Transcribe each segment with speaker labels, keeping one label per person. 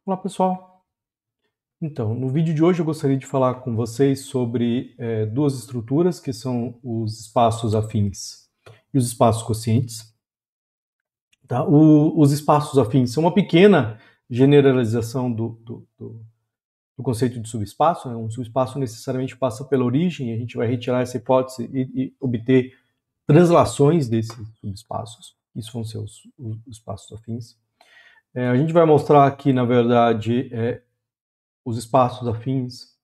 Speaker 1: Olá pessoal, então no vídeo de hoje eu gostaria de falar com vocês sobre duas estruturas que são os espaços afins e os espaços quocientes. Tá? Os espaços afins são uma pequena generalização do conceito de subespaço, né? Um subespaço necessariamente passa pela origem, e a gente vai retirar essa hipótese e obter translações desses subespaços. Isso vão ser os espaços afins. A gente vai mostrar aqui, na verdade, os espaços afins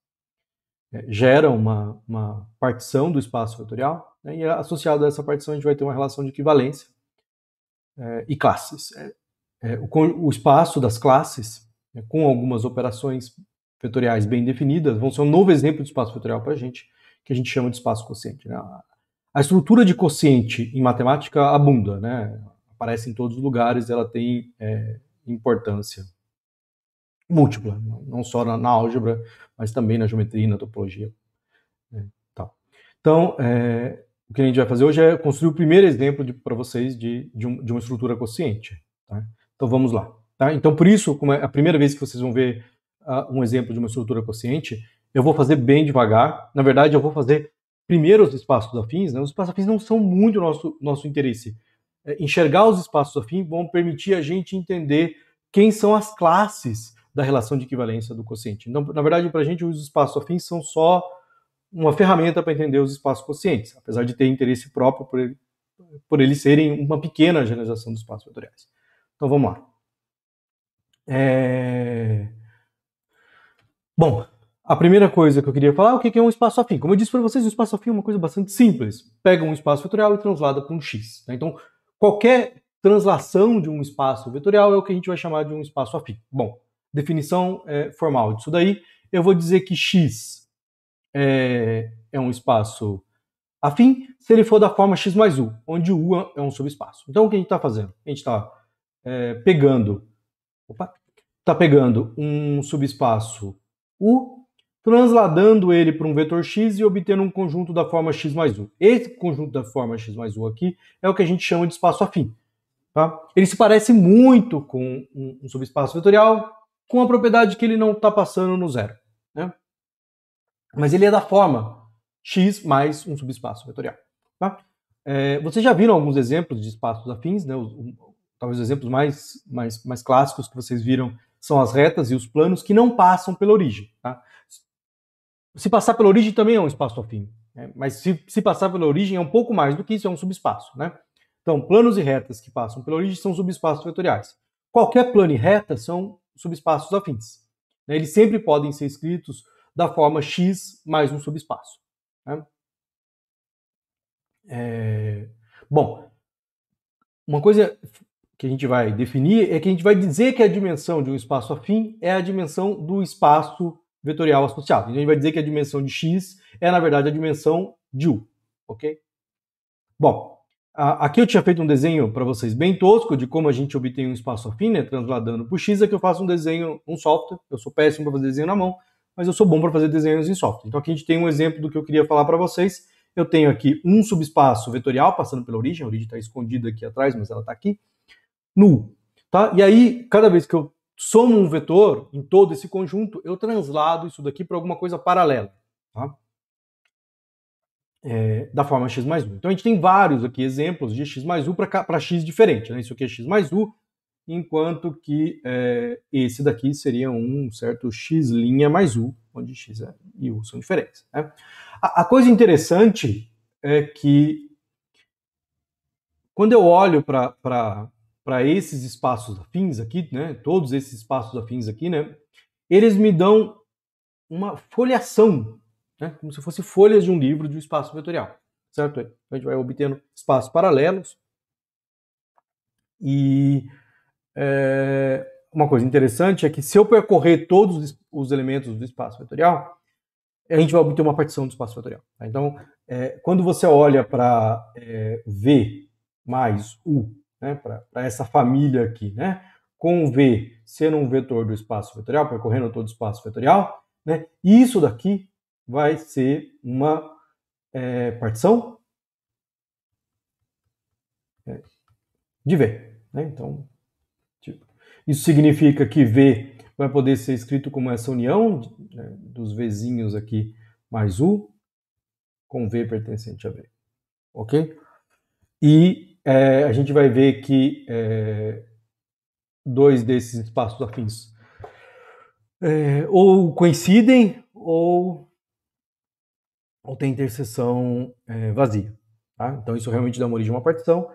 Speaker 1: geram uma partição do espaço vetorial, né, e associado a essa partição a gente vai ter uma relação de equivalência e classes. O espaço das classes, com algumas operações vetoriais bem definidas, vão ser um novo exemplo de espaço vetorial para a gente, que a gente chama de espaço quociente. Né? A estrutura de quociente em matemática abunda, né? Aparece em todos os lugares, ela tem importância múltipla, não só na álgebra, mas também na geometria e na topologia. Tá. Então, o que a gente vai fazer hoje é construir o primeiro exemplo para vocês de uma estrutura quociente. Tá? Então, vamos lá. Tá? Então, por isso, como é a primeira vez que vocês vão ver um exemplo de uma estrutura quociente, eu vou fazer bem devagar. Na verdade, eu vou fazer primeiro os espaços afins. Né? Os espaços afins não são muito nosso interesse. Enxergar os espaços afins vão permitir a gente entender quem são as classes da relação de equivalência do quociente. Então, na verdade, para a gente, os espaços afins são só uma ferramenta para entender os espaços quocientes, apesar de ter interesse próprio por eles serem uma pequena generalização dos espaços vetoriais. Então vamos lá. Bom, a primeira coisa que eu queria falar é o que é um espaço afim. Como eu disse para vocês, o espaço afim é uma coisa bastante simples. Pega um espaço vetorial e translada para um x. Então, qualquer translação de um espaço vetorial é o que a gente vai chamar de um espaço afim. Bom, definição formal disso daí, eu vou dizer que x é um espaço afim se ele for da forma x mais u, onde o u é um subespaço. Então, o que a gente está fazendo? A gente está pegando um subespaço u, transladando ele para um vetor x e obtendo um conjunto da forma x mais u. Esse conjunto da forma x mais u aqui é o que a gente chama de espaço afim. Tá? Ele se parece muito com um subespaço vetorial, com a propriedade que ele não está passando no zero. Né? Mas ele é da forma x mais um subespaço vetorial. Tá? Vocês já viram alguns exemplos de espaços afins, né? Talvez os exemplos mais clássicos que vocês viram são as retas e os planos que não passam pela origem. Tá? Se passar pela origem também é um espaço afim, né? Mas se passar pela origem é um pouco mais do que isso, é um subespaço. Né? Então, planos e retas que passam pela origem são subespaços vetoriais. Qualquer plano e reta são subespaços afins. Né? Eles sempre podem ser escritos da forma x mais um subespaço. Né? Bom, uma coisa que a gente vai definir é que a gente vai dizer que a dimensão de um espaço afim é a dimensão do espaço vetorial associado. Então a gente vai dizer que a dimensão de x é, na verdade, a dimensão de u. Ok? Bom, aqui eu tinha feito um desenho para vocês bem tosco de como a gente obtém um espaço afim, né, transladando por x. Aqui eu faço um desenho, um software. Eu sou péssimo para fazer desenho na mão, mas eu sou bom para fazer desenhos em software. Então aqui a gente tem um exemplo do que eu queria falar para vocês. Eu tenho aqui um subespaço vetorial passando pela origem. A origem está escondida aqui atrás, mas ela está aqui. Nu. Tá? E aí, cada vez que eu somo um vetor em todo esse conjunto, eu translado isso daqui para alguma coisa paralela. Tá? Da forma x mais u. Então a gente tem vários aqui exemplos de x mais u para x diferente. Né? Isso aqui é x mais u, enquanto que esse daqui seria um certo x' mais u, onde x e u são diferentes. Né? A coisa interessante é que quando eu olho para esses espaços afins aqui, né, todos esses espaços afins aqui, né, eles me dão uma folheação, né, como se fossem folhas de um livro de um espaço vetorial, certo? Então a gente vai obtendo espaços paralelos e uma coisa interessante é que se eu percorrer todos os elementos do espaço vetorial, a gente vai obter uma partição do espaço vetorial. Tá? Então, quando você olha para V mais U, né, para essa família aqui, né, com V sendo um vetor do espaço vetorial, percorrendo todo o espaço vetorial, né, isso daqui vai ser uma partição de V. Né? Então, isso significa que V vai poder ser escrito como essa união, né, dos Vzinhos aqui mais U, com V pertencente a V. Ok? E a gente vai ver que dois desses espaços afins ou coincidem ou tem interseção vazia. Tá? Então isso realmente dá uma origem a uma partição.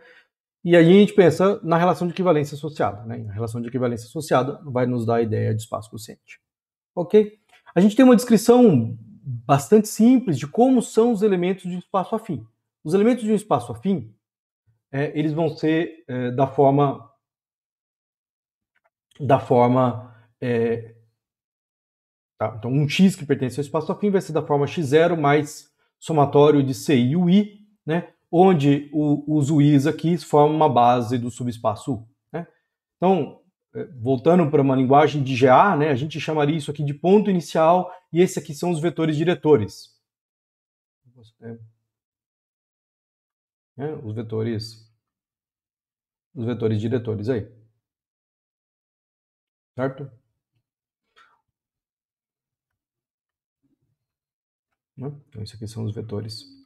Speaker 1: E aí a gente pensa na relação de equivalência associada. Né? A relação de equivalência associada vai nos dar a ideia de espaço quociente. Ok? A gente tem uma descrição bastante simples de como são os elementos de um espaço afim. Os elementos de um espaço afim, eles vão ser da forma tá? Então, um x que pertence ao espaço afim vai ser da forma x0 mais somatório de C e UI, né? Onde os UIs aqui formam uma base do subespaço U. Né? Então, voltando para uma linguagem de GA, né, a gente chamaria isso aqui de ponto inicial e esse aqui são os vetores diretores. Os vetores diretores aí. Certo? Então, isso aqui são os vetores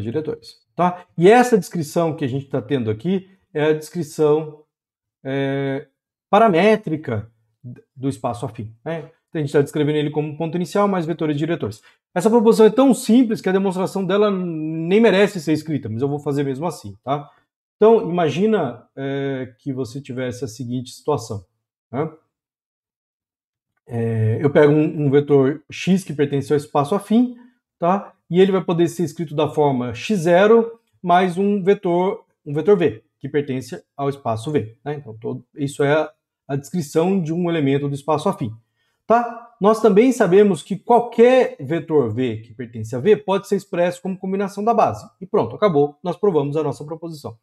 Speaker 1: diretores. Tá? E essa descrição que a gente está tendo aqui é a descrição paramétrica do espaço afim. Né? Então, a gente está descrevendo ele como ponto inicial mais vetores diretores. Essa proposição é tão simples que a demonstração dela nem merece ser escrita, mas eu vou fazer mesmo assim. Tá? Então, imagina que você tivesse a seguinte situação. Né? Eu pego um vetor x que pertence ao espaço afim, tá? E ele vai poder ser escrito da forma x0 mais um vetor v, que pertence ao espaço v. Né? Então, isso é a descrição de um elemento do espaço afim. Tá? Nós também sabemos que qualquer vetor v que pertence a v pode ser expresso como combinação da base. E pronto, acabou. Nós provamos a nossa proposição.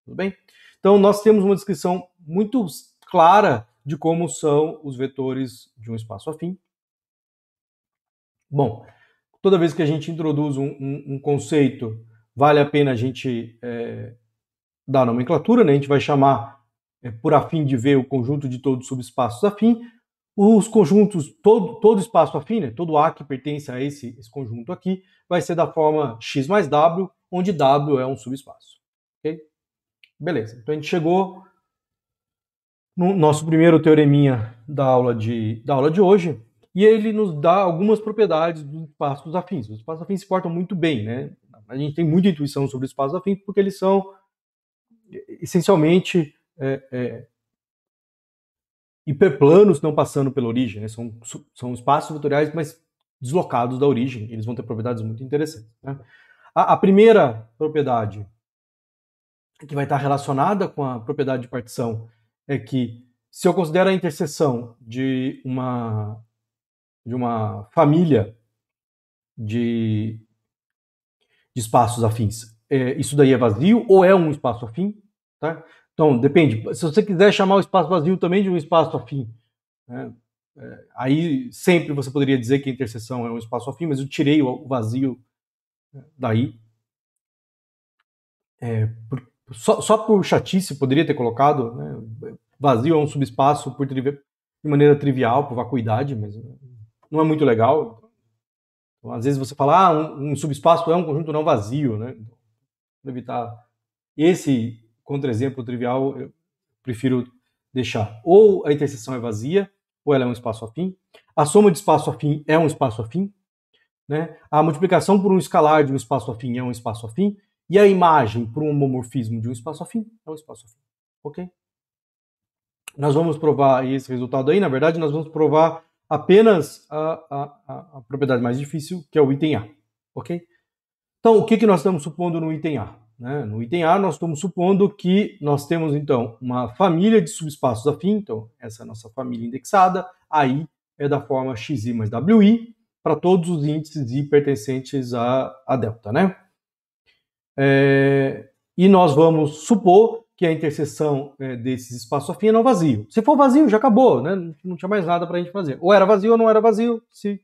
Speaker 1: Tudo bem? Então, nós temos uma descrição muito clara de como são os vetores de um espaço afim. Bom, toda vez que a gente introduz um conceito, vale a pena a gente dar nomenclatura, né? A gente vai chamar por afim de V o conjunto de todos os subespaços afim. Os conjuntos, todo espaço afim, né? Todo A que pertence a esse conjunto aqui, vai ser da forma x mais W, onde W é um subespaço. Ok? Beleza, então a gente chegou no nosso primeiro teoreminha da aula de hoje, e ele nos dá algumas propriedades dos espaços afins. Os espaços afins se portam muito bem, né? A gente tem muita intuição sobre os espaços afins porque eles são essencialmente hiperplanos não passando pela origem, né? São espaços vetoriais, mas deslocados da origem. Eles vão ter propriedades muito interessantes. Né? A primeira propriedade que vai estar relacionada com a propriedade de partição é que se eu considero a interseção de uma família de espaços afins, isso daí é vazio ou é um espaço afim? Tá? Então, depende. Se você quiser chamar o espaço vazio também de um espaço afim, né? Aí sempre você poderia dizer que a interseção é um espaço afim, mas eu tirei o vazio daí. Só por chatice poderia ter colocado, né? Vazio é um subespaço de maneira trivial, por vacuidade, mas não é muito legal. Então, às vezes você fala, um subespaço é um conjunto não vazio, né? Para evitar esse contra-exemplo trivial, eu prefiro deixar. Ou a interseção é vazia, ou ela é um espaço afim. A soma de espaço afim é um espaço afim. Né? A multiplicação por um escalar de um espaço afim é um espaço afim. E a imagem por um homomorfismo de um espaço afim é um espaço afim. Ok? Nós vamos provar esse resultado aí. Na verdade, nós vamos provar apenas a propriedade mais difícil, que é o item A. Ok? Então, o que nós estamos supondo no item A? Né? No item A, nós estamos supondo que nós temos, então, uma família de subespaços afim. Então, essa é a nossa família indexada. Aí é da forma xi mais wi para todos os índices I pertencentes a delta. Né? E nós vamos supor que a interseção desses espaços afins é não vazio. Se for vazio, já acabou, né? Não tinha mais nada para a gente fazer. Ou era vazio ou não era vazio. Se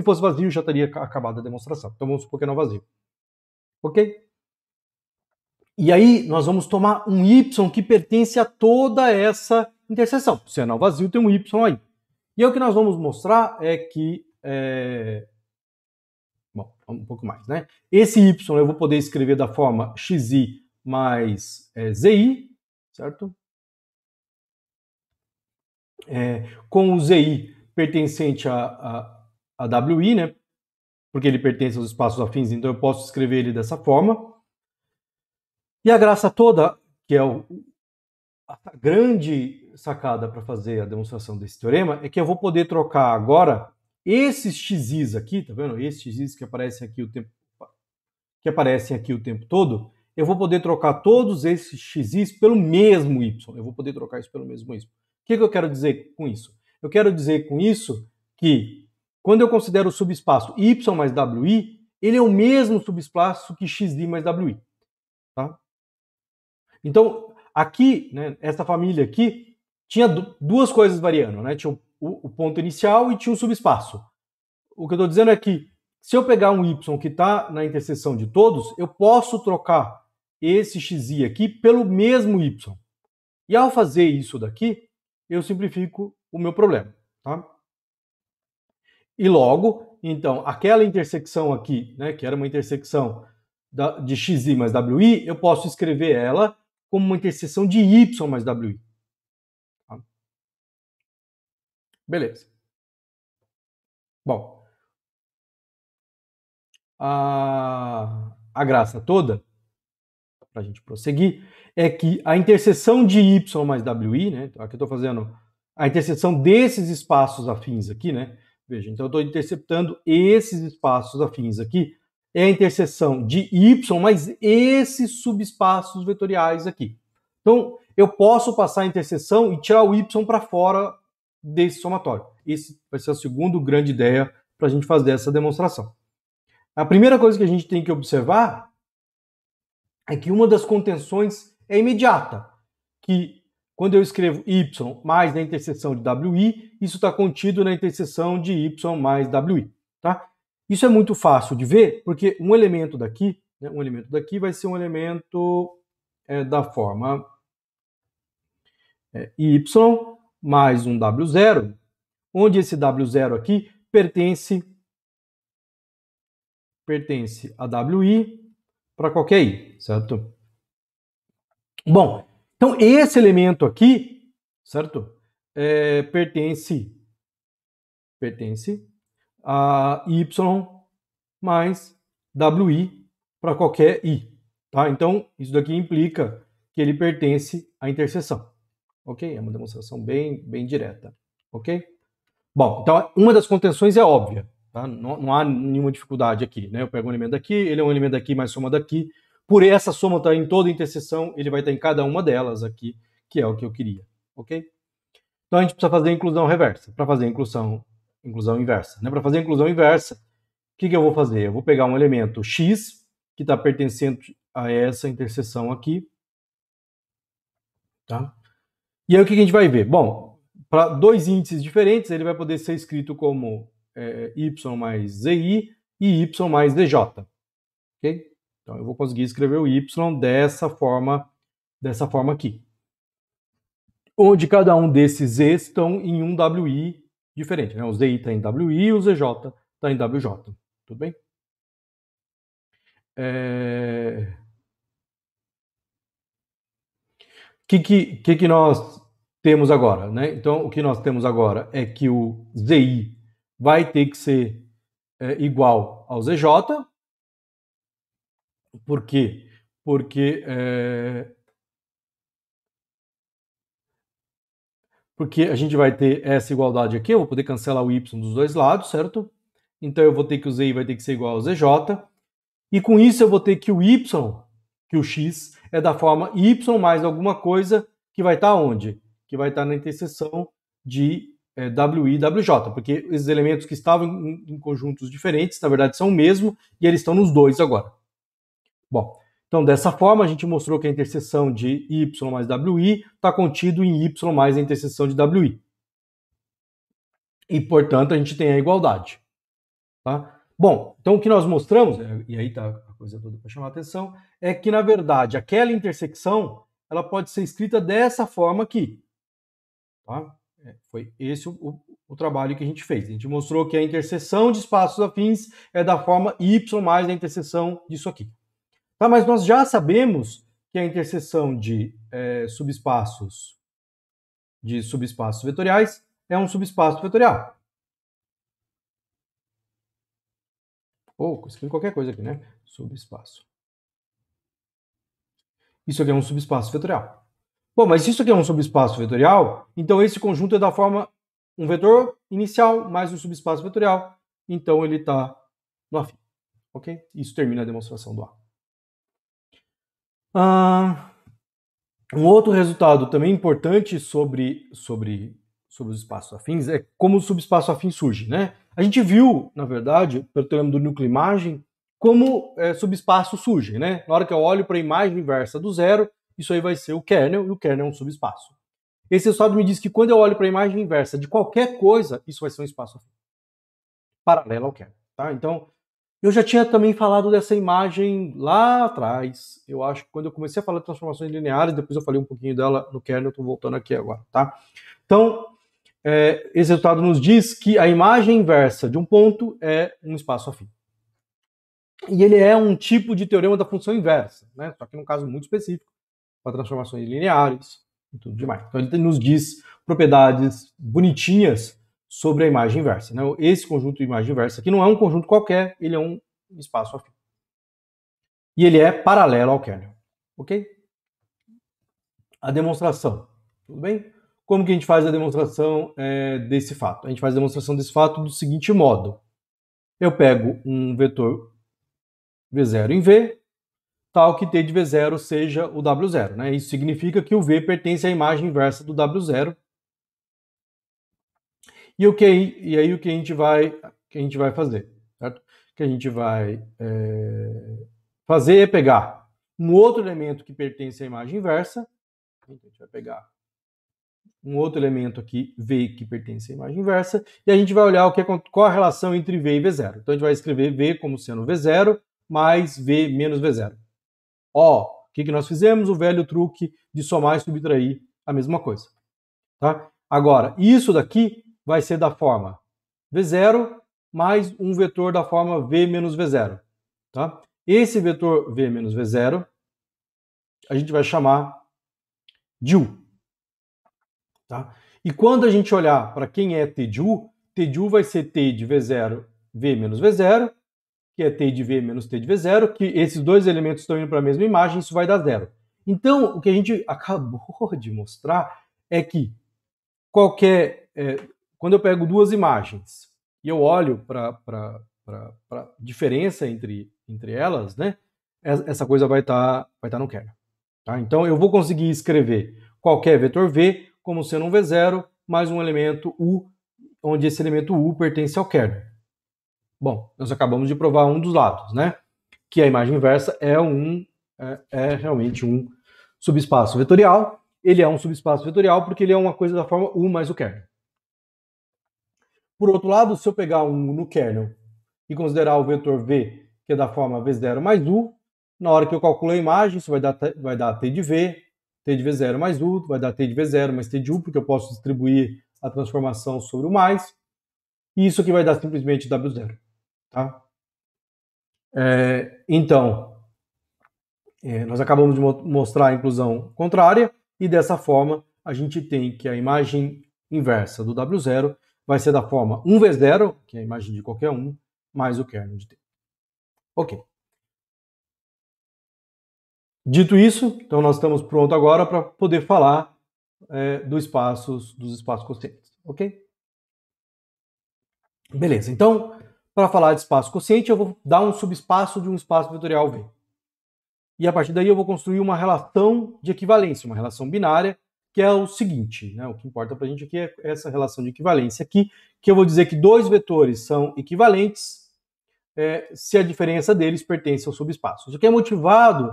Speaker 1: fosse vazio, já teria acabado a demonstração. Então vamos supor que é não vazio. Ok? E aí nós vamos tomar um y que pertence a toda essa interseção. Se é nó vazio, tem um y aí. E aí o que nós vamos mostrar é que... Bom, um pouco mais, né? Esse y eu vou poder escrever da forma xi mais zi, certo? Com o zi pertencente a wi, né? Porque ele pertence aos espaços afins, então eu posso escrever ele dessa forma. E a graça toda, que é a grande sacada para fazer a demonstração desse teorema, é que eu vou poder trocar agora esses x's aqui, tá vendo? Esses x's que aparecem aqui o tempo todo, eu vou poder trocar todos esses x's pelo mesmo y. Eu vou poder trocar isso pelo mesmo y. O que eu quero dizer com isso? Eu quero dizer com isso que quando eu considero o subespaço y mais wi, ele é o mesmo subespaço que xi mais wi. Tá? Então, aqui, né, essa família aqui, tinha duas coisas variando, né? Tinha o ponto inicial e tinha o subespaço. O que eu estou dizendo é que, se eu pegar um y que está na interseção de todos, eu posso trocar esse xi aqui pelo mesmo y. E ao fazer isso daqui, eu simplifico o meu problema. Tá? E logo, então, aquela intersecção aqui, né, que era uma intersecção de xi mais wi, eu posso escrever ela como uma interseção de y mais wi. Tá? Beleza. Bom, a graça toda, para a gente prosseguir, é que a interseção de y mais wi, né, aqui eu estou fazendo a interseção desses espaços afins aqui, né, veja, então eu estou interceptando esses espaços afins aqui, é a interseção de y mais esses subespaços vetoriais aqui. Então, eu posso passar a interseção e tirar o y para fora desse somatório. Esse vai ser a segunda grande ideia para a gente fazer essa demonstração. A primeira coisa que a gente tem que observar é que uma das contenções é imediata, que quando eu escrevo y mais na interseção de wi, isso está contido na interseção de y mais wi. Tá? Isso é muito fácil de ver, porque um elemento daqui vai ser um elemento da forma y mais um w0, onde esse w0 aqui pertence a wi para qualquer i, certo? Bom, então esse elemento aqui, certo? Pertence a y mais wi para qualquer i, tá? Então isso daqui implica que ele pertence à interseção, ok? É uma demonstração bem direta, ok? Bom, então uma das contenções é óbvia, tá? Não há nenhuma dificuldade aqui, né? Eu pego um elemento daqui, ele é um elemento daqui mais soma daqui. Por essa soma estar em toda a interseção, ele vai estar em cada uma delas aqui, que é o que eu queria, ok? Então a gente precisa fazer a inclusão reversa, para fazer a inclusão inversa. Né? Para fazer a inclusão inversa, o que eu vou fazer? Eu vou pegar um elemento x, que está pertencendo a essa interseção aqui, tá? E aí o que a gente vai ver? Bom, para dois índices diferentes, ele vai poder ser escrito como y mais zi e y mais dj, ok? Então eu vou conseguir escrever o y dessa forma aqui, onde cada um desses z estão em um wi diferente, né? O zi está em wi e o zj está em wj, tudo bem? Que nós temos agora, né? Então o que nós temos agora é que o zi vai ter que ser igual ao zj. Por quê? Porque a gente vai ter essa igualdade aqui, eu vou poder cancelar o y dos dois lados, certo? Então eu vou ter que o zi vai ter que ser igual ao zj, e com isso eu vou ter que o y, que o x, é da forma y mais alguma coisa, que vai estar onde? Que vai estar na interseção de wi e wj, porque esses elementos que estavam em conjuntos diferentes, na verdade são o mesmo, e eles estão nos dois agora. Bom, então dessa forma a gente mostrou que a interseção de y mais wi está contido em y mais a interseção de wi. E, portanto, a gente tem a igualdade. Tá? Bom, então o que nós mostramos, e aí está a coisa toda para chamar a atenção, é que, na verdade, aquela intersecção ela pode ser escrita dessa forma aqui. Tá? Foi esse o trabalho que a gente fez. A gente mostrou que a interseção de espaços afins é da forma y mais a interseção disso aqui. Tá? Mas nós já sabemos que a interseção de subespaços vetoriais é um subespaço vetorial. Ou escrevi qualquer coisa aqui, né? Subespaço. Isso aqui é um subespaço vetorial. Bom, mas se isso aqui é um subespaço vetorial, então esse conjunto é da forma um vetor inicial mais um subespaço vetorial. Então ele está no afim. Ok? Isso termina a demonstração do A. Um outro resultado também importante sobre os espaços afins é como o subespaço afim surge, né? A gente viu, na verdade, pelo teorema do núcleo-imagem, como subespaço surge, né? Na hora que eu olho para a imagem inversa do zero, isso aí vai ser o kernel, e o kernel é um subespaço. Esse resultado me diz que quando eu olho para a imagem inversa de qualquer coisa, isso vai ser um espaço afim, paralelo ao kernel, tá? Então, eu já tinha também falado dessa imagem lá atrás. Eu acho que quando eu comecei a falar de transformações lineares, depois eu falei um pouquinho dela no kernel, estou voltando aqui agora, tá? Então, esse resultado nos diz que a imagem inversa de um ponto é um espaço afim. E ele é um tipo de teorema da função inversa, né? Só que num caso muito específico, para transformações lineares e tudo demais. Então ele nos diz propriedades bonitinhas sobre a imagem inversa, né? Esse conjunto de imagem inversa aqui não é um conjunto qualquer, ele é um espaço afim. E ele é paralelo ao kernel, ok? A demonstração, tudo bem? Como que a gente faz a demonstração desse fato? A gente faz a demonstração desse fato do seguinte modo. Eu pego um vetor V0 em V, tal que T de V0 seja o W0, né? Isso significa que o V pertence à imagem inversa do W0. E aí o que a gente vai fazer, certo? O que a gente vai fazer é pegar um outro elemento que pertence à imagem inversa. A gente vai pegar um outro elemento aqui, V, que pertence à imagem inversa, e a gente vai olhar qual a relação entre V e V0. Então a gente vai escrever V como sendo V0 mais V menos V0. Ó, o que nós fizemos? O velho truque de somar e subtrair a mesma coisa. Tá? Agora, isso daqui vai ser da forma V0 mais um vetor da forma V menos V0. Tá? Esse vetor V menos V0 a gente vai chamar de U. Tá? E quando a gente olhar para quem é T de U vai ser T de V0, V menos V0, que é T de V menos T de V0, que esses dois elementos estão indo para a mesma imagem, isso vai dar zero. Então, o que a gente acabou de mostrar é que quando eu pego duas imagens e eu olho para a diferença entre elas, né, essa coisa vai estar no kernel. Tá? Então, eu vou conseguir escrever qualquer vetor V como sendo um V0 mais um elemento U, onde esse elemento U pertence ao kernel. Bom, nós acabamos de provar um dos lados, né? Que a imagem inversa é realmente um subespaço vetorial. Ele é um subespaço vetorial porque ele é uma coisa da forma U mais o kernel. Por outro lado, se eu pegar um U no kernel e considerar o vetor V, que é da forma V0 mais U, na hora que eu calculo a imagem, isso vai dar T de V, T de V0 mais U, vai dar T de V0 mais T de U, porque eu posso distribuir a transformação sobre o mais, e isso aqui vai dar simplesmente W0. Tá? Então, nós acabamos de mostrar a inclusão contrária, e dessa forma a gente tem que a imagem inversa do W0 vai ser da forma 1V0, que é a imagem de qualquer um, mais o kernel de T. Ok. Dito isso, então nós estamos prontos agora para poder falar dos espaços quocientes, ok? Beleza, então, para falar de espaço quociente, eu vou dar um subespaço de um espaço vetorial V. E a partir daí eu vou construir uma relação de equivalência, uma relação binária, que é o seguinte, né? O que importa para a gente aqui é essa relação de equivalência aqui, que eu vou dizer que dois vetores são equivalentes se a diferença deles pertence ao subespaço. Isso aqui é motivado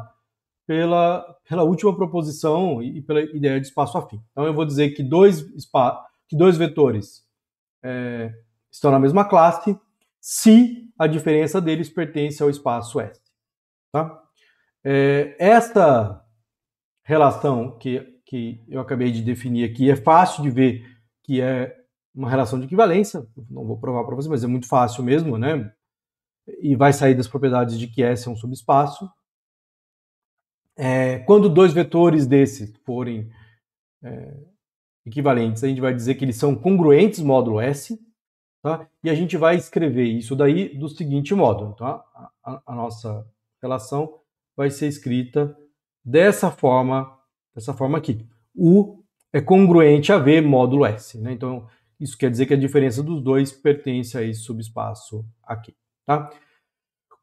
Speaker 1: pela última proposição e pela ideia de espaço afim. Então eu vou dizer que dois vetores estão na mesma classe se a diferença deles pertence ao espaço S. Tá? Esta relação que que eu acabei de definir aqui é fácil de ver que é uma relação de equivalência. Não vou provar para você, mas é muito fácil mesmo, né? E vai sair das propriedades de que S é um subespaço. Quando dois vetores desses forem equivalentes, a gente vai dizer que eles são congruentes módulo S, tá? E a gente vai escrever isso daí do seguinte modo. Então, a nossa relação vai ser escrita dessa forma aqui. U é congruente a V módulo S, né? Então, isso quer dizer que a diferença dos dois pertence a esse subespaço aqui, tá?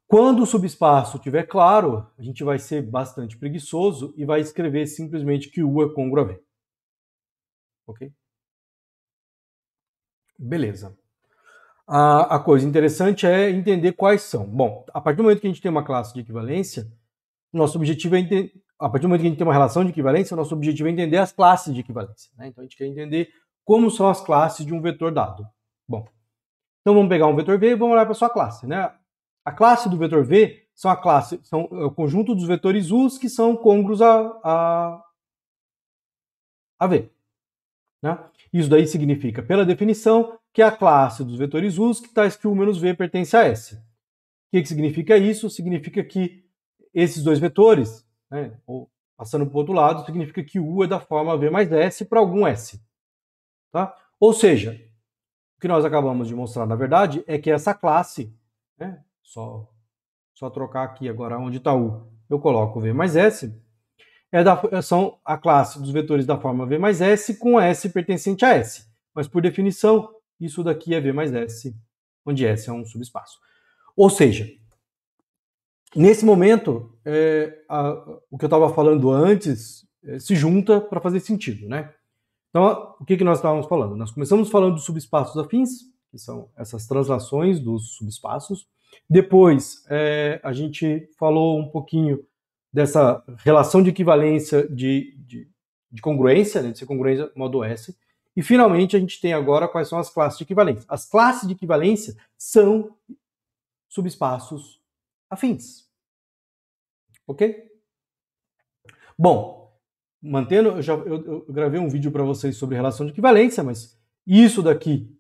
Speaker 1: Quando o subespaço estiver claro, a gente vai ser bastante preguiçoso e vai escrever simplesmente que U é congruo a V. Ok? Beleza. A coisa interessante é entender quais são. Bom, a partir do momento que a gente tem uma classe de equivalência, nosso objetivo é entender. A partir do momento que a gente tem uma relação de equivalência, nosso objetivo é entender as classes de equivalência, né? Então a gente quer entender como são as classes de um vetor dado. Bom, então vamos pegar um vetor V e vamos olhar para sua classe, né? A classe do vetor V são o conjunto dos vetores U's que são congruos a V. Né? Isso daí significa, pela definição, que a classe dos vetores U's que tais que U menos V pertence a S. O que significa isso? Significa que esses dois vetores, né, ou passando para o outro lado, significa que U é da forma V mais S para algum S. Tá? Ou seja, o que nós acabamos de mostrar, na verdade, é que essa classe, né, só trocar aqui agora onde está U, eu coloco V mais S, são a classe dos vetores da forma V mais S com S pertencente a S. Mas, por definição, isso daqui é V mais S, onde S é um subespaço. Ou seja, nesse momento, o que eu estava falando antes se junta para fazer sentido, né? Então, o que nós estávamos falando? Nós começamos falando dos subespaços afins, que são essas translações dos subespaços. Depois, a gente falou um pouquinho dessa relação de equivalência de congruência, né, de ser congruência modo S. E, finalmente, a gente tem agora quais são as classes de equivalência. As classes de equivalência são subespaços afins. Ok? Bom, mantendo, eu gravei um vídeo para vocês sobre relação de equivalência, mas isso daqui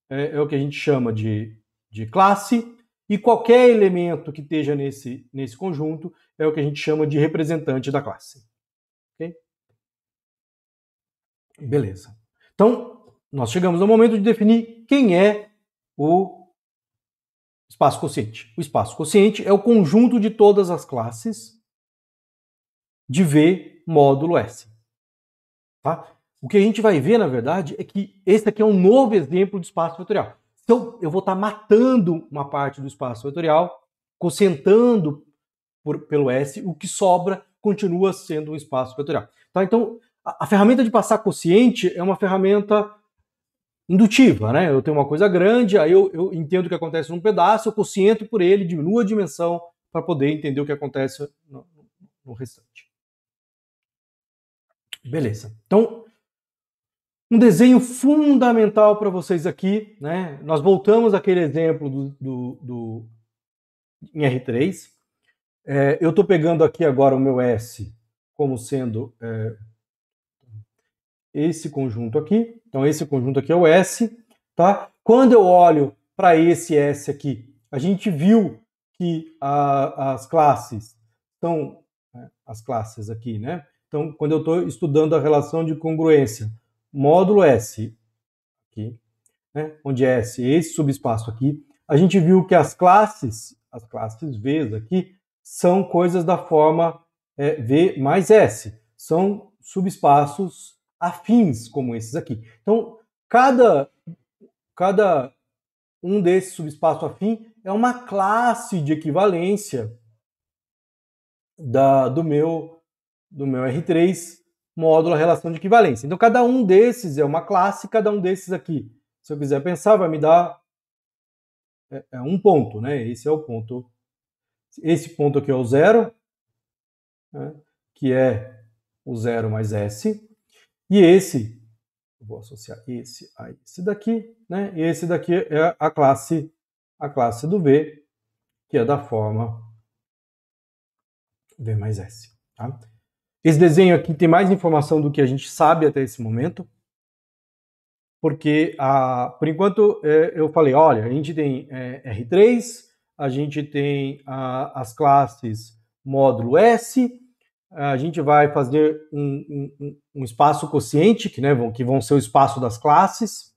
Speaker 1: é o que a gente chama de classe, e qualquer elemento que esteja nesse conjunto é o que a gente chama de representante da classe. Ok? Beleza. Então, nós chegamos ao momento de definir quem é o espaço quociente. O espaço quociente é o conjunto de todas as classes de V módulo S. Tá? O que a gente vai ver, na verdade, é que esse aqui é um novo exemplo de espaço vetorial. Então, eu vou estar matando uma parte do espaço vetorial, quocientando pelo S, o que sobra continua sendo um espaço vetorial. Tá? Então, a ferramenta de passar quociente é uma ferramenta indutiva, né? Eu tenho uma coisa grande, aí eu entendo o que acontece num pedaço, eu quociento por ele, diminuo a dimensão para poder entender o que acontece no restante. Beleza. Então, um desenho fundamental para vocês aqui, né? Nós voltamos àquele exemplo em R3. Eu estou pegando aqui agora o meu S como sendo esse conjunto aqui. Então, esse conjunto aqui é o S. Tá? Quando eu olho para esse S aqui, a gente viu que as classes são as classes aqui, né? Então, quando eu estou estudando a relação de congruência módulo S, aqui, né, onde S é esse subespaço aqui, a gente viu que as classes V aqui, são coisas da forma V mais S. São subespaços afins, como esses aqui. Então, cada um desses subespaços afim é uma classe de equivalência do meu R3 módulo a relação de equivalência. Então, cada um desses é uma classe, cada um desses aqui, se eu quiser pensar, vai me dar um ponto, né? Esse é o ponto. Esse ponto aqui é o zero, né? Que é o zero mais S. E esse, eu vou associar esse a esse daqui, né? E esse daqui é a classe do V, que é da forma V mais S. Tá? Esse desenho aqui tem mais informação do que a gente sabe até esse momento, porque, por enquanto, eu falei, olha, a gente tem R3, a gente tem as classes módulo S, a gente vai fazer um espaço quociente, que vão ser o espaço das classes,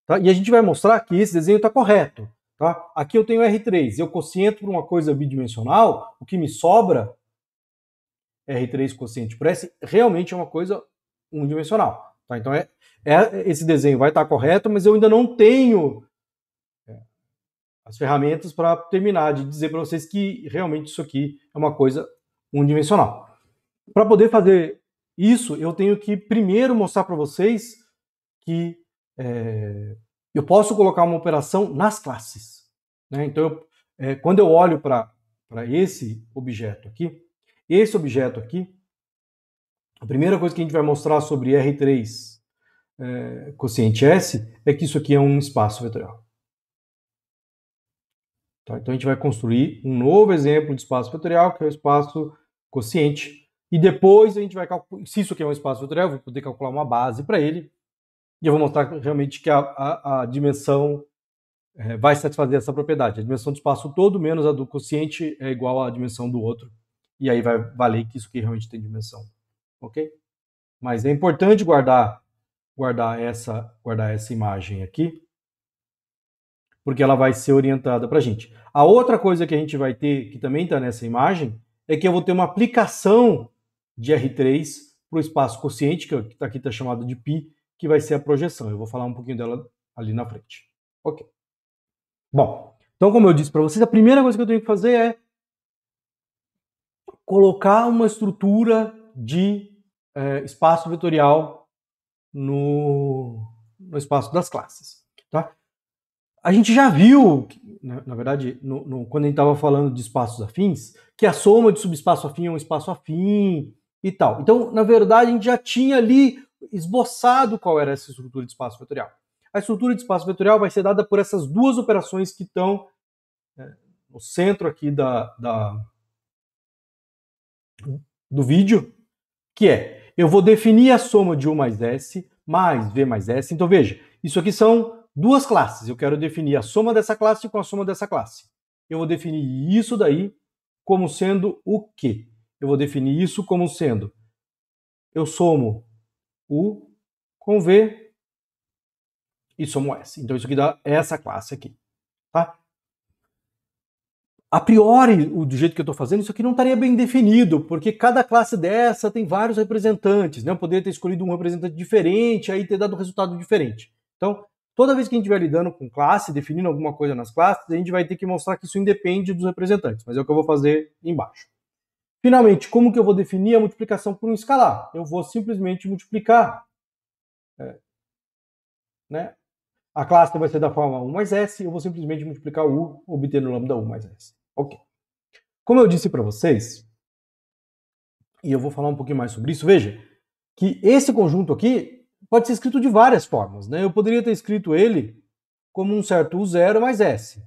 Speaker 1: tá? E a gente vai mostrar que esse desenho está correto. Tá? Aqui eu tenho R3, eu quociento por uma coisa bidimensional, o que me sobra, R3 quociente por S, realmente é uma coisa unidimensional. Tá? Então esse desenho vai estar correto, mas eu ainda não tenho as ferramentas para terminar de dizer para vocês que realmente isso aqui é uma coisa unidimensional. Para poder fazer isso, eu tenho que primeiro mostrar para vocês que eu posso colocar uma operação nas classes. Né? Então, quando eu olho para esse objeto aqui, a primeira coisa que a gente vai mostrar sobre R3 quociente S é que isso aqui é um espaço vetorial. Tá? Então a gente vai construir um novo exemplo de espaço vetorial, que é o espaço quociente. E depois a gente vai calcular, se isso aqui é um espaço vetorial, eu vou poder calcular uma base para ele. E eu vou mostrar realmente que a dimensão vai satisfazer essa propriedade. A dimensão do espaço todo menos a do quociente é igual à dimensão do outro. E aí vai valer que isso aqui realmente tem dimensão. Ok? Mas é importante guardar essa imagem aqui, porque ela vai ser orientada para a gente. A outra coisa que a gente vai ter, que também está nessa imagem, é que eu vou ter uma aplicação de R3 para o espaço quociente, que aqui está chamado de π, que vai ser a projeção. Eu vou falar um pouquinho dela ali na frente. Ok. Bom, então como eu disse para vocês, a primeira coisa que eu tenho que fazer é colocar uma estrutura de espaço vetorial no espaço das classes. Tá? A gente já viu, na verdade, quando a gente estava falando de espaços afins, que a soma de subespaço afim é um espaço afim e tal. Então, na verdade, a gente já tinha ali esboçado qual era essa estrutura de espaço vetorial. A estrutura de espaço vetorial vai ser dada por essas duas operações que estão no centro aqui do vídeo, que eu vou definir a soma de U mais S mais V mais S. Então, veja, isso aqui são duas classes. Eu quero definir a soma dessa classe com a soma dessa classe. Eu vou definir isso daí como sendo o quê? Eu vou definir isso como sendo, eu somo U com V e somo S. Então, isso aqui dá essa classe aqui. Tá? A priori, do jeito que eu estou fazendo, isso aqui não estaria bem definido, porque cada classe dessa tem vários representantes. Né? Eu poderia ter escolhido um representante diferente, aí ter dado um resultado diferente. Então, toda vez que a gente estiver lidando com classe, definindo alguma coisa nas classes, a gente vai ter que mostrar que isso independe dos representantes. Mas é o que eu vou fazer embaixo. Finalmente, como que eu vou definir a multiplicação por um escalar? Eu vou simplesmente multiplicar. Né? A classe vai ser da forma U mais S, eu vou simplesmente multiplicar U, obtendo o lambda U mais S. Ok. Como eu disse para vocês, e eu vou falar um pouquinho mais sobre isso, veja que esse conjunto aqui pode ser escrito de várias formas. Né? Eu poderia ter escrito ele como um certo U0 mais S.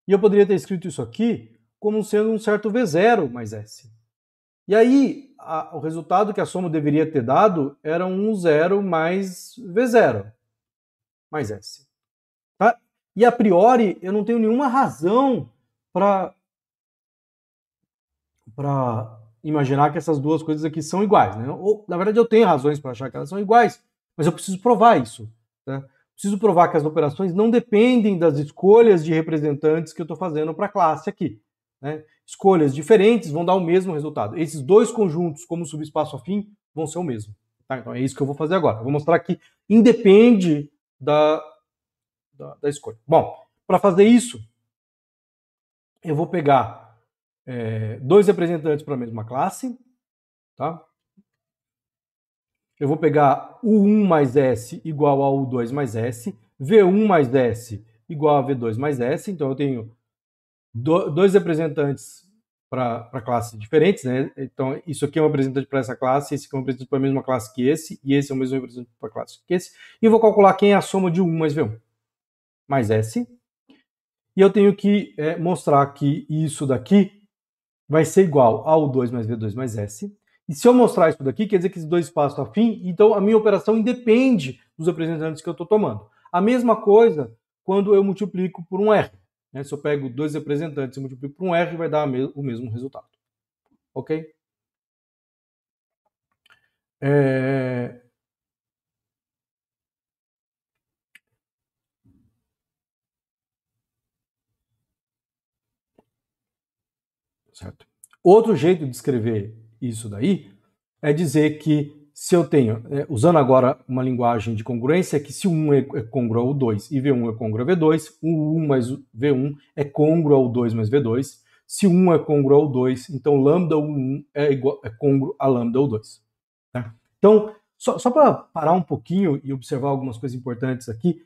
Speaker 1: E eu poderia ter escrito isso aqui como sendo um certo V0 mais S. E aí, o resultado que a soma deveria ter dado era um U0 mais V0 mais S. Tá? E a priori, eu não tenho nenhuma razão para imaginar que essas duas coisas aqui são iguais. Né? Ou, na verdade, eu tenho razões para achar que elas são iguais, mas eu preciso provar isso. Tá? Preciso provar que as operações não dependem das escolhas de representantes que eu estou fazendo para a classe aqui. Né? Escolhas diferentes vão dar o mesmo resultado. Esses dois conjuntos, como subespaço afim, vão ser o mesmo. Tá? Então é isso que eu vou fazer agora. Eu vou mostrar que independe da escolha. Bom, para fazer isso, eu vou pegar dois representantes para a mesma classe. Tá? Eu vou pegar U1 mais S igual a U2 mais S, V1 mais S igual a V2 mais S. Então eu tenho dois representantes para classes diferentes. Né? Então isso aqui é um representante para essa classe, esse aqui é um representante para a mesma classe que esse, e esse é o mesmo representante para a classe que esse. E eu vou calcular quem é a soma de U1 mais V1 mais S. E eu tenho que mostrar que isso daqui vai ser igual ao 2 mais V2 mais S. E se eu mostrar isso daqui, quer dizer que esses dois espaços são afins, então a minha operação independe dos representantes que eu estou tomando. A mesma coisa quando eu multiplico por um R. Né? Se eu pego dois representantes e multiplico por um R, vai dar o mesmo resultado. Ok? Certo? Outro jeito de escrever isso daí é dizer que se eu tenho, usando agora uma linguagem de congruência, é que se o 1 é congruo ao 2 e V1 é congruo ao V2, o 1 mais V1 é congruo ao 2 mais V2. Se o 1 é congruo ao 2, então lambda 1 é congruo a lambda ao 2. Tá? Então, só para parar um pouquinho e observar algumas coisas importantes aqui,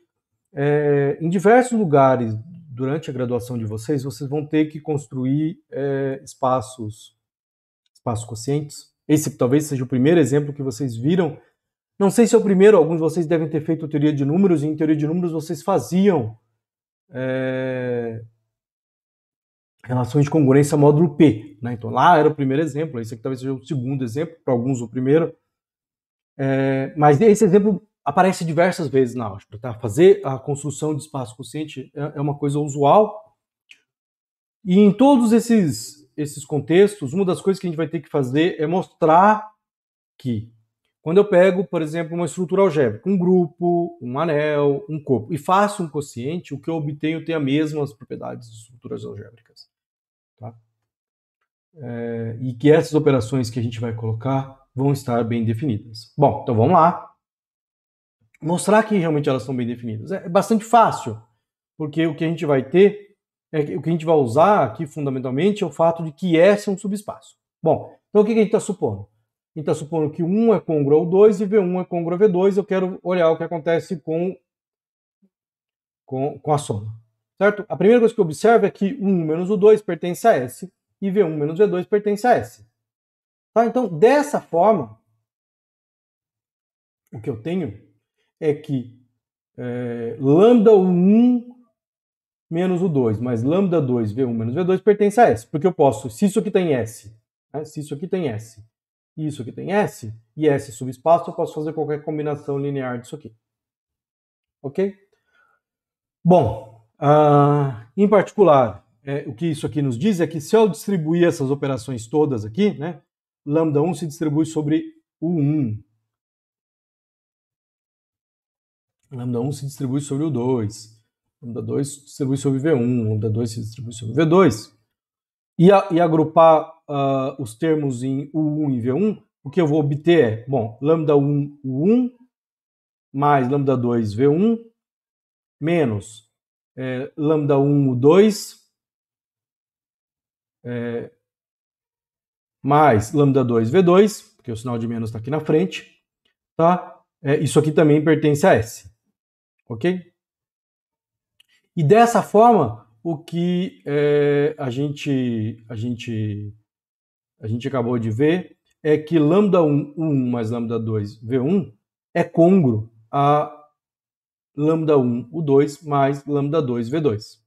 Speaker 1: em diversos lugares durante a graduação de vocês, vocês vão ter que construir espaços quocientes. Esse talvez seja o primeiro exemplo que vocês viram. Não sei se é o primeiro, alguns de vocês devem ter feito teoria de números, e em teoria de números vocês faziam relações de congruência módulo P. Né? Então lá era o primeiro exemplo, esse aqui talvez seja o segundo exemplo, para alguns o primeiro. Mas esse exemplo aparece diversas vezes na álgebra. Tá? Fazer a construção de espaço quociente é uma coisa usual. E em todos esses contextos, uma das coisas que a gente vai ter que fazer é mostrar que quando eu pego, por exemplo, uma estrutura algébrica, um grupo, um anel, um corpo, e faço um quociente, o que eu obtenho tem as mesmas propriedades de estruturas algébricas. Tá? E que essas operações que a gente vai colocar vão estar bem definidas. Bom, então vamos lá. Mostrar que realmente elas estão bem definidas. É bastante fácil, porque o que a gente vai ter, o que a gente vai usar aqui fundamentalmente é o fato de que S é um subespaço. Bom, então o que a gente está supondo? A gente está supondo que 1 é congruo ao 2 e V1 é congruo a V2. Eu quero olhar o que acontece com a soma. Certo? A primeira coisa que eu observo é que 1 menos o 2 pertence a S e V1 menos V2 pertence a S. Tá? Então, dessa forma, o que eu tenho é que lambda 1 menos o 2 mais lambda 2 V1 menos V2 pertence a S. Porque eu posso, se isso aqui tem S, né, se isso aqui tem S, e isso aqui tem S, e S subespaço, eu posso fazer qualquer combinação linear disso aqui. Ok? Bom, em particular, o que isso aqui nos diz é que se eu distribuir essas operações todas aqui, né, lambda 1 se distribui sobre o 1. Lambda 1 se distribui sobre o 2. Lambda 2 se distribui sobre V1. Lambda 2 se distribui sobre V2. E agrupar os termos em U1 e V1, o que eu vou obter é, bom, lambda 1, U1, mais lambda 2, V1, menos lambda 1, U2, mais lambda 2, V2, porque o sinal de menos está aqui na frente, tá? Isso aqui também pertence a S, ok? E dessa forma, o que a gente acabou de ver é que lambda 1, 1 mais lambda 2, V1 é congruo a lambda 1, U2 mais lambda 2, V2.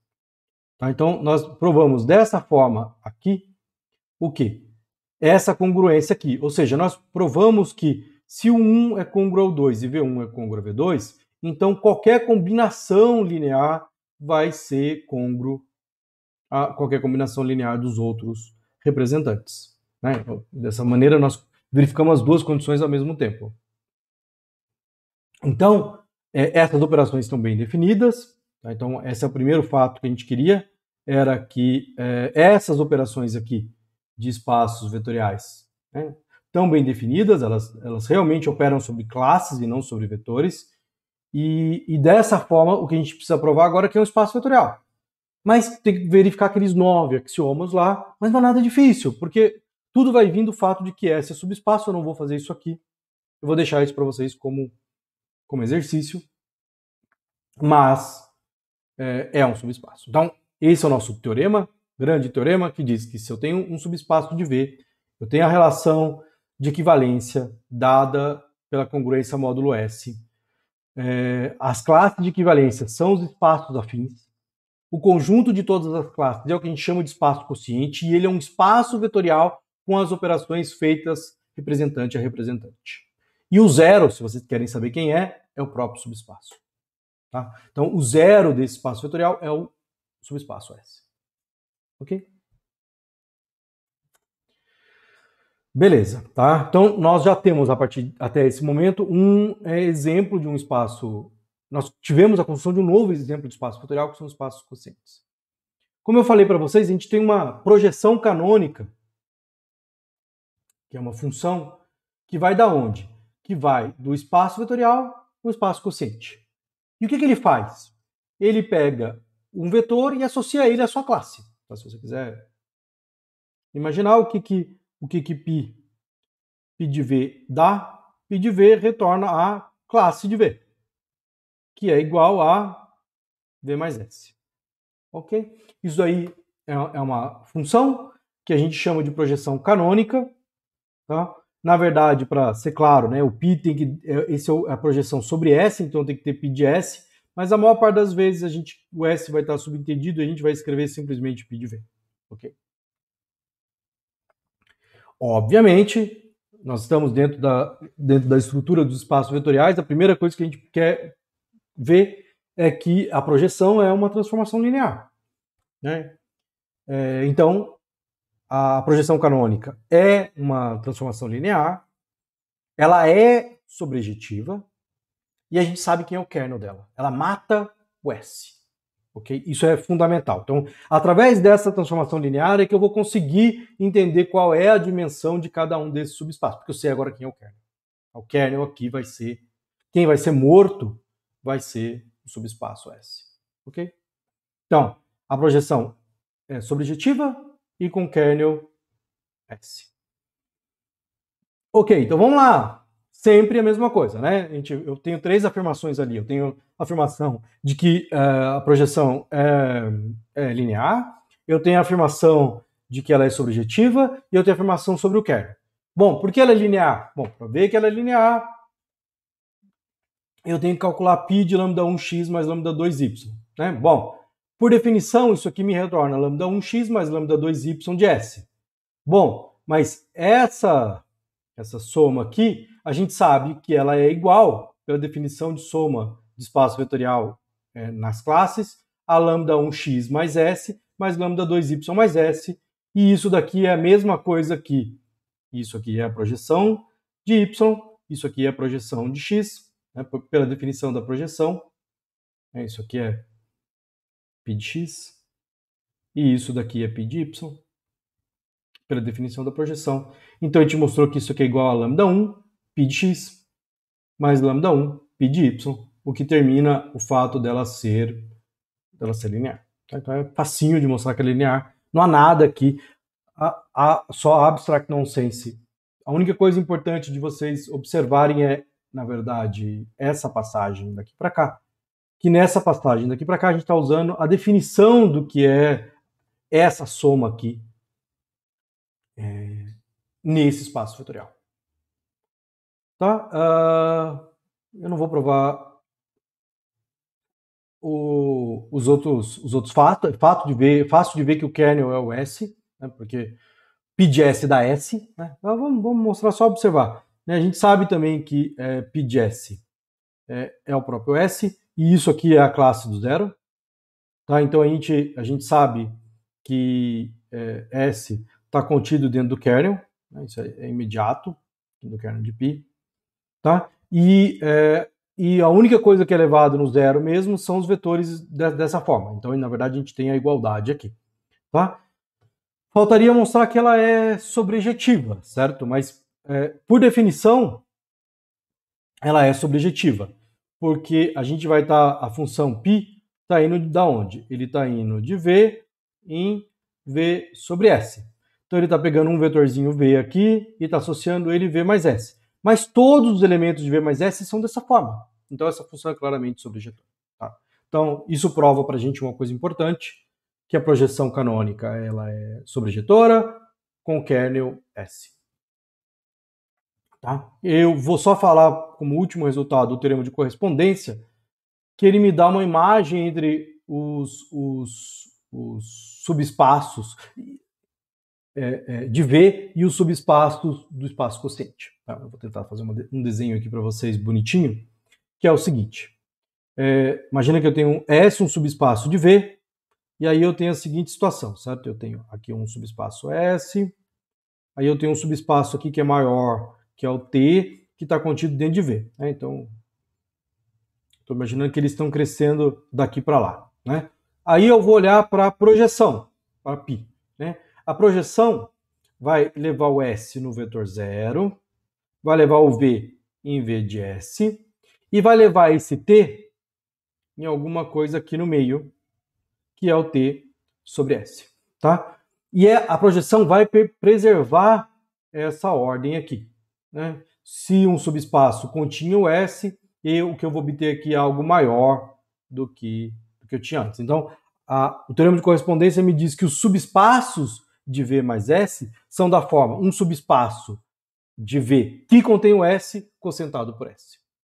Speaker 1: Tá? Então, nós provamos dessa forma aqui o quê? Essa congruência aqui. Ou seja, nós provamos que se o 1 é congruo ao 2 e V1 é congruo a V2, então qualquer combinação linear vai ser congruo a qualquer combinação linear dos outros representantes. Né? Então, dessa maneira, nós verificamos as duas condições ao mesmo tempo. Então, essas operações estão bem definidas. Tá? Então, esse é o primeiro fato que a gente queria, era que essas operações aqui de espaços vetoriais, né, estão bem definidas, elas realmente operam sobre classes e não sobre vetores, e dessa forma, o que a gente precisa provar agora é que é um espaço vetorial. Mas tem que verificar aqueles 9 axiomas lá, mas não é nada difícil, porque tudo vai vir do fato de que S é subespaço. Eu não vou fazer isso aqui, eu vou deixar isso para vocês como exercício, mas é um subespaço. Então, esse é o nosso teorema, grande teorema, que diz que se eu tenho um subespaço de V, eu tenho a relação de equivalência dada pela congruência módulo S. As classes de equivalência são os espaços afins. o conjunto de todas as classes é o que a gente chama de espaço quociente, e ele é um espaço vetorial com as operações feitas representante a representante. E o zero, se vocês querem saber quem é o próprio subespaço. Tá? Então, o zero desse espaço vetorial é o subespaço S. Ok? Beleza, tá? Então, nós já temos, até esse momento, um exemplo de um espaço. Nós tivemos a construção de um novo exemplo de espaço vetorial, que são os espaços quocientes. Como eu falei para vocês, a gente tem uma projeção canônica, que é uma função, que vai da onde? Que vai do espaço vetorial para o espaço quociente. E o que ele faz? Ele pega um vetor e associa ele à sua classe. Então, se você quiser imaginar o que π de V dá, π de V retorna a classe de V, que é igual a V mais S. Ok? Isso aí é uma função que a gente chama de projeção canônica. Tá? Na verdade, para ser claro, né, o π tem que. Essa é a projeção sobre S, então tem que ter π de S, mas a maior parte das vezes o S vai estar subentendido e a gente vai escrever simplesmente π de V. Ok? Obviamente, nós estamos dentro da estrutura dos espaços vetoriais, a primeira coisa que a gente quer ver é que a projeção é uma transformação linear. Né? Então, a projeção canônica é uma transformação linear, ela é sobrejetiva, e a gente sabe quem é o kernel dela. Ela mata o S. Okay? Isso é fundamental. Então, através dessa transformação linear é que eu vou conseguir entender qual é a dimensão de cada um desses subespaços, porque eu sei agora quem é o kernel. O kernel aqui vai ser, quem vai ser morto vai ser o subespaço S. Ok? Então, a projeção é sobrejetiva e com kernel S. Ok, então vamos lá. Sempre a mesma coisa, né? Eu tenho três afirmações ali. Eu tenho a afirmação de que a projeção é linear, eu tenho a afirmação de que ela é sobrejetiva e eu tenho a afirmação sobre o kernel. Bom, por que ela é linear? Bom, para ver que ela é linear, eu tenho que calcular π de lambda 1x mais lambda 2y. Né? Bom, por definição, isso aqui me retorna lambda 1x mais lambda 2y de S. Bom, mas essa soma aqui, a gente sabe que ela é igual, pela definição de soma de espaço vetorial nas classes, a lambda 1x mais S mais lambda 2y mais S, e isso daqui é a mesma coisa que isso aqui é a projeção de y, isso aqui é a projeção de x, né, pela definição da projeção, isso aqui é π de x, e isso daqui é π de y, pela definição da projeção. Então a gente mostrou que isso aqui é igual a lambda 1, π de x, mais lambda 1, π de y, o que termina o fato dela ser linear. Então é facinho de mostrar que é linear. Não há nada aqui, só abstract nonsense. A única coisa importante de vocês observarem é, na verdade, essa passagem daqui para cá. Que nessa passagem daqui para cá a gente está usando a definição do que é essa soma aqui nesse espaço vetorial. Tá? Eu não vou provar os outros fatos. Fácil de ver que o kernel é o S, né, porque π de S dá S. Né? Então, vamos mostrar, só observar. Né? A gente sabe também que π de S é o próprio S, e isso aqui é a classe do zero. Tá? Então a gente sabe que S está contido dentro do kernel, né? Isso é imediato, do kernel de π. Tá? E a única coisa que é levado no zero mesmo são os vetores dessa forma. Então, na verdade, a gente tem a igualdade aqui. Tá? Faltaria mostrar que ela é sobrejetiva, certo? Mas, por definição, ela é sobrejetiva. Porque a gente vai estar, a função π está indo da onde? Ele está indo de V em V sobre S. Então, ele está pegando um vetorzinho V aqui e está associando ele V mais S. Mas todos os elementos de V mais S são dessa forma. Então, essa função é claramente sobrejetora. Tá? Então, isso prova para a gente uma coisa importante, que a projeção canônica ela é sobrejetora com kernel S. Tá? Eu vou só falar como último resultado do teorema de correspondência, que ele me dá uma imagem entre os subespaços de V e os subespaços do espaço quociente. Tá? Eu vou tentar fazer um desenho aqui para vocês bonitinho, que é o seguinte. Imagina que eu tenho um S, um subespaço de V, e aí eu tenho a seguinte situação, certo? Eu tenho aqui um subespaço S, aí eu tenho um subespaço aqui que é maior, que é o T, que está contido dentro de V. Né? Então, estou imaginando que eles estão crescendo daqui para lá. Né? Aí eu vou olhar para a projeção, para π. Né? A projeção vai levar o S no vetor 0, vai levar o V em V de S, e vai levar esse T em alguma coisa aqui no meio, que é o T sobre S. Tá? E a projeção vai preservar essa ordem aqui. Né? Se um subespaço continha o S, o que eu vou obter aqui é algo maior do que eu tinha antes. Então, o teorema de correspondência me diz que os subespaços de V mais S são da forma um subespaço de V que contém o S cocientado por S.